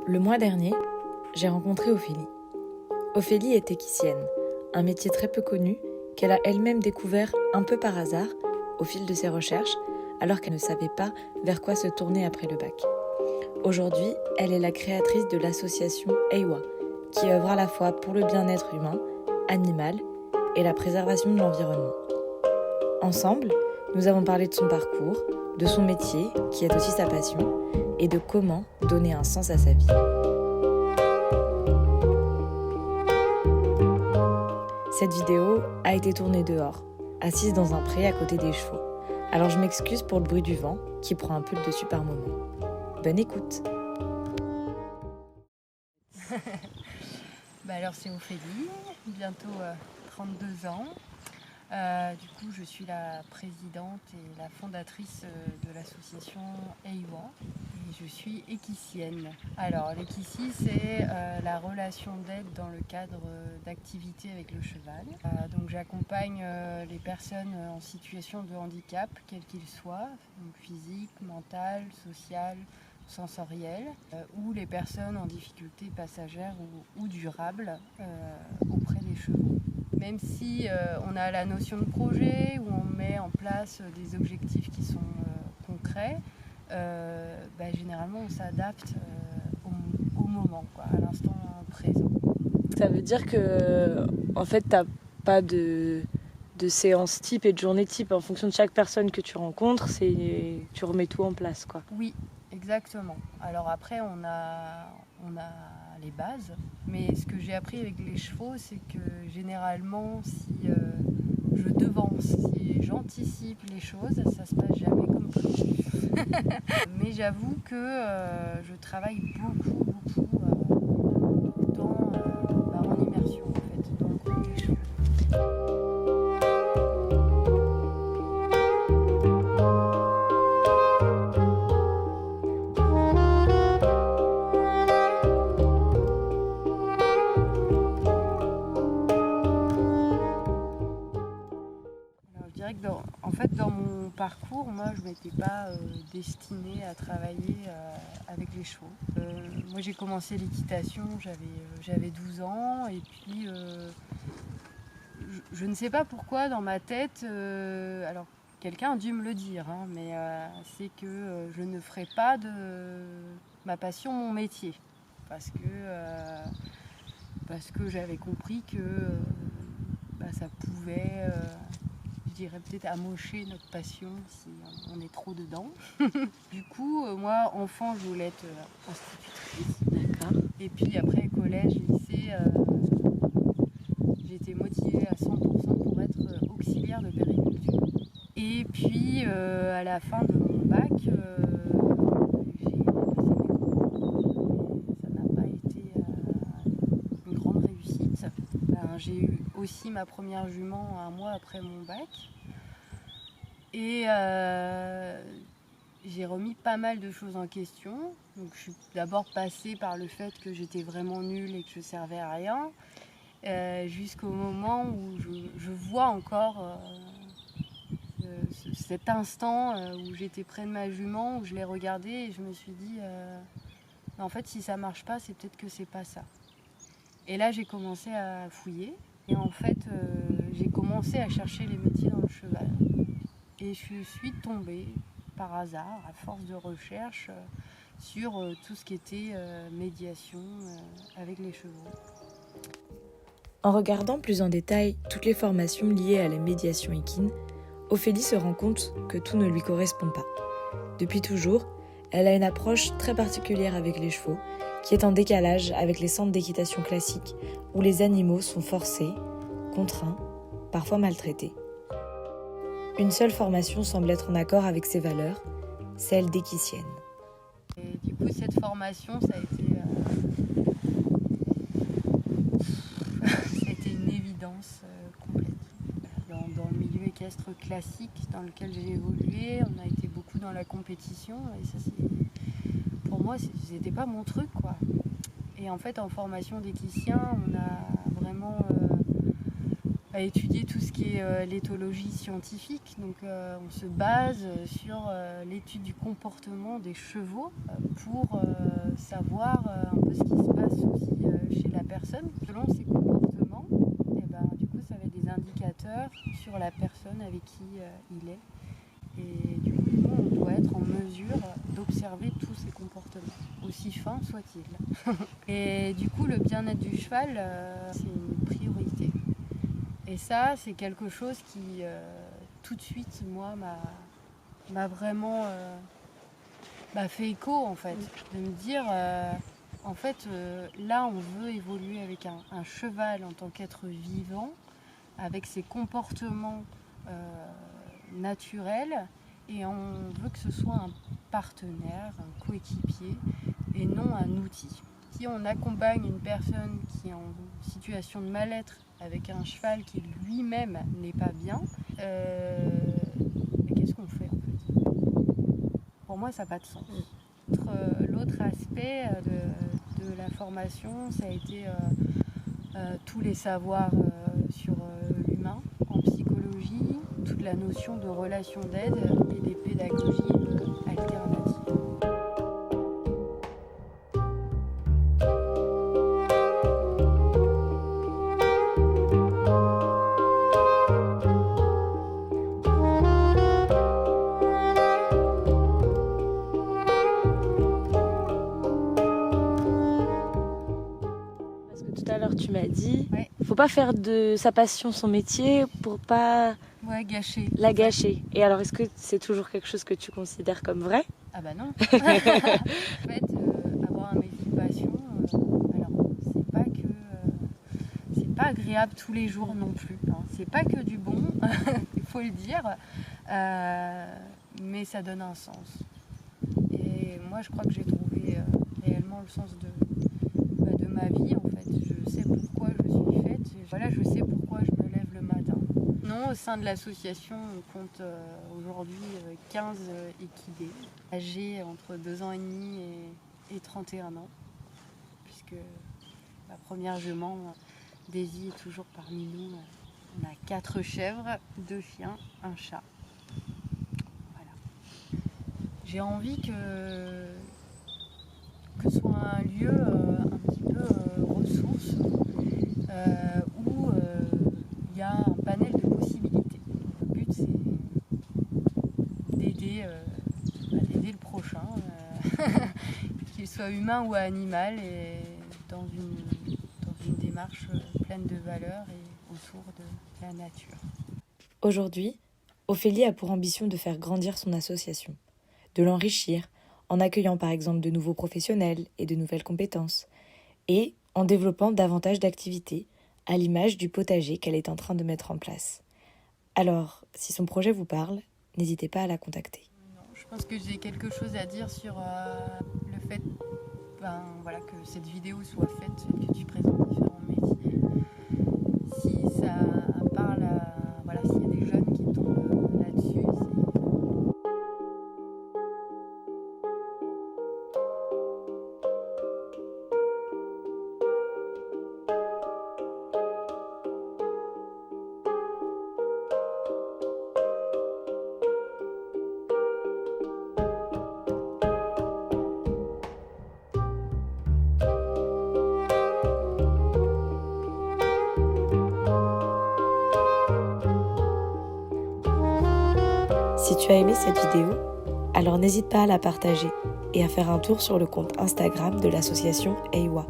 Le mois dernier, j'ai rencontré Ophélie. Ophélie est équicienne, un métier très peu connu qu'elle a elle-même découvert un peu par hasard au fil de ses recherches, alors qu'elle ne savait pas vers quoi se tourner après le bac. Aujourd'hui, elle est la créatrice de l'association EIWA, qui œuvre à la fois pour le bien-être humain, animal et la préservation de l'environnement. Ensemble, nous avons parlé de son parcours, de son métier, qui est aussi sa passion, et de comment donner un sens à sa vie. Cette vidéo a été tournée dehors, assise dans un pré à côté des chevaux. Alors je m'excuse pour le bruit du vent qui prend un peu le dessus par moment. Bonne écoute. Alors c'est Ophélie, bientôt 32 ans. Du coup, je suis la présidente et la fondatrice de l'association EIWA et je suis équicienne. Alors l'équicie, c'est la relation d'aide dans le cadre d'activités avec le cheval. Donc j'accompagne les personnes en situation de handicap, quel qu'il soit, donc physique, mental, social, sensoriel, ou les personnes en difficulté passagère ou durable auprès des chevaux. Même si on a la notion de projet, où on met en place des objectifs qui sont concrets, généralement on s'adapte au moment, à l'instant présent. Ça veut dire que en fait t'as pas de séance type et de journée type. En fonction de chaque personne que tu rencontres, tu remets tout en place, quoi. Oui, exactement. Alors après on a les bases, mais ce que j'ai appris avec les chevaux, c'est que généralement si je devance, si j'anticipe les choses, ça se passe jamais comme prévu. Mais j'avoue que je travaille beaucoup en immersion en fait, dans le groupe des chevaux. Dans mon parcours, moi je ne m'étais pas destinée à travailler avec les chevaux. Moi j'ai commencé l'équitation, j'avais 12 ans et puis je ne sais pas pourquoi dans ma tête, alors quelqu'un a dû me le dire, mais c'est que je ne ferais pas de ma passion mon métier parce que j'avais compris que ça pouvait... je dirais peut-être amocher notre passion si on est trop dedans. Du coup, moi, enfant, je voulais être institutrice. D'accord. Et puis après, collège, lycée, j'étais motivée à 100% pour être auxiliaire de périculture. Et puis, à la fin de mon bac, j'ai passé mes concours. Ça n'a pas été une grande réussite. J'ai eu aussi ma première jument un mois après mon bac. Et j'ai remis pas mal de choses en question. Donc je suis d'abord passée par le fait que j'étais vraiment nulle et que je servais à rien, jusqu'au moment où je vois encore cet instant où j'étais près de ma jument, où je l'ai regardée et je me suis dit en fait si ça marche pas, c'est peut-être que c'est pas ça. Et là j'ai commencé à fouiller et en fait j'ai commencé à chercher les métiers dans le cheval. Et je suis tombée par hasard, à force de recherche, sur tout ce qui était médiation avec les chevaux. En regardant plus en détail toutes les formations liées à la médiation équine, Ophélie se rend compte que tout ne lui correspond pas. Depuis toujours, elle a une approche très particulière avec les chevaux, qui est en décalage avec les centres d'équitation classiques, où les animaux sont forcés, contraints, parfois maltraités. Une seule formation semble être en accord avec ses valeurs, celle d'équicienne. Et du coup, cette formation, ça a été une évidence complète. Dans le milieu équestre classique dans lequel j'ai évolué, on a été beaucoup dans la compétition et ça, pour moi, c'était pas mon truc, quoi. Et en fait, en formation d'équicien, on a vraiment à étudier tout ce qui est l'éthologie scientifique. Donc on se base sur l'étude du comportement des chevaux pour savoir un peu ce qui se passe aussi chez la personne. Selon ses comportements, et ben, du coup ça va être des indicateurs sur la personne avec qui il est. Et du coup, nous, on doit être en mesure d'observer tous ces comportements, aussi fins soient-ils. Et du coup, le bien-être du cheval, c'est une priorité. Et ça, c'est quelque chose qui, tout de suite, moi, m'a vraiment fait écho, en fait. De me dire, en fait, là, on veut évoluer avec un cheval en tant qu'être vivant, avec ses comportements naturel, et on veut que ce soit un partenaire, un coéquipier et non un outil. Si on accompagne une personne qui est en situation de mal-être avec un cheval qui lui-même n'est pas bien, qu'est-ce qu'on fait en fait? Pour moi, ça n'a pas de sens. L'autre aspect de la formation, ça a été tous les savoirs sur l'humain en psychologie, toute la notion de relation d'aide et des pédagogies alternatives. Parce que tout à l'heure tu m'as dit, Ouais. faut pas faire de sa passion son métier pour pas Ouais, gâcher. la gâcher. Et alors est-ce que c'est toujours quelque chose que tu considères comme vrai? Ah bah non. En fait, avoir un métier de passion, alors c'est pas agréable tous les jours non plus. Hein. C'est pas que du bon, il faut le dire, mais ça donne un sens. Et moi, je crois que j'ai trouvé réellement le sens de ma vie. En fait, je sais pourquoi je suis faite. Voilà, je sais pourquoi je me lève le matin. Non, au sein de l'association, on compte aujourd'hui 15 équidés, âgés entre 2 ans et demi et 31 ans, puisque la première jument, Daisy, est toujours parmi nous. On a 4 chèvres, 2 chiens, un chat. Voilà. J'ai envie que ce soit un lieu un petit peu ressource, où il y a un panel de possibilités. Le but, c'est d'aider le prochain, qu'il soit humain ou animal, et dans une démarche pleine de valeurs et autour de la nature. Aujourd'hui, Ophélie a pour ambition de faire grandir son association, de l'enrichir en accueillant par exemple de nouveaux professionnels et de nouvelles compétences, et en développant davantage d'activités, à l'image du potager qu'elle est en train de mettre en place. Alors, si son projet vous parle, n'hésitez pas à la contacter. Je pense que j'ai quelque chose à dire sur le fait que cette vidéo soit faite, que tu présentes différents métiers. Si ça parle s'il y a des jeunes qui tombent là-dessus, Si tu as aimé cette vidéo, alors n'hésite pas à la partager et à faire un tour sur le compte Instagram de l'association EIWA.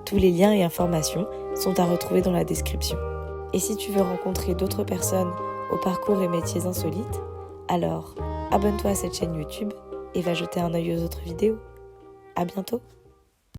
Tous les liens et informations sont à retrouver dans la description. Et si tu veux rencontrer d'autres personnes au parcours et métiers insolites, alors abonne-toi à cette chaîne YouTube et va jeter un œil aux autres vidéos. À bientôt!